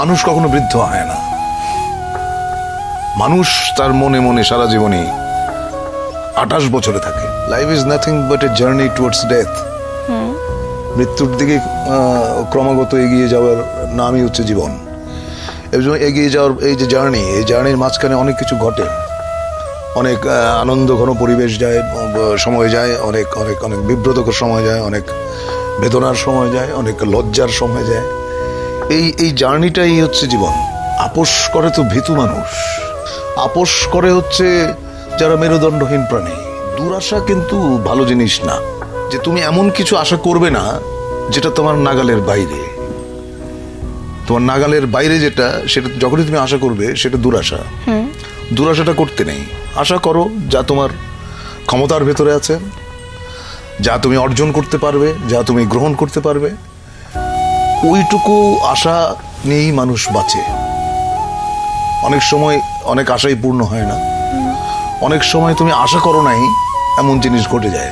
মানুষ কখনো বৃদ্ধ হয় না। মানুষ তার মনে মনে সারা জীবনে 28 বছরে থাকে। Life is nothing but a journey towards death. মৃত্যুর দিকে ক্রমাগত এগিয়ে যাওয়ার নামই হচ্ছে জীবন। এবং এগিয়ে যাওয়ার এই যে জার্নি, এই জার্নির মাঝখানে অনেক কিছু ঘটে। অনেক আনন্দ ঘন পরিবেশ যায়, সময় যায়, অনেক অনেক অনেক বিব্রতকর সময় যায়, অনেক বেদনার সময় যায়, অনেক লজ্জার সময় যায়। এই জার্নিটাই হচ্ছে জীবন। আপোষ করে তো ভীতু মানুষ, আপোষ করে হচ্ছে যারা মেরুদণ্ডহীন প্রাণী। দুরাশা কিন্তু ভালো জিনিস না, যে তুমি এমন কিছু আশা করবে না যেটা তোমার নাগালের বাইরে। তোমার নাগালের বাইরে যেটা, সেটা যখনই তুমি আশা করবে সেটা দুরাশা। দুরাশাটা করতে নেই। আশা করো যা তোমার ক্ষমতার ভেতরে আছে, যা তুমি অর্জন করতে পারবে, যা তুমি গ্রহণ করতে পারবে, ওইটুকু আশা নিয়েই মানুষ বাঁচে। অনেক সময় অনেক আশাই পূর্ণ হয় না। অনেক সময় তুমি আশা করো নাই এমন জিনিস ঘটে যায়।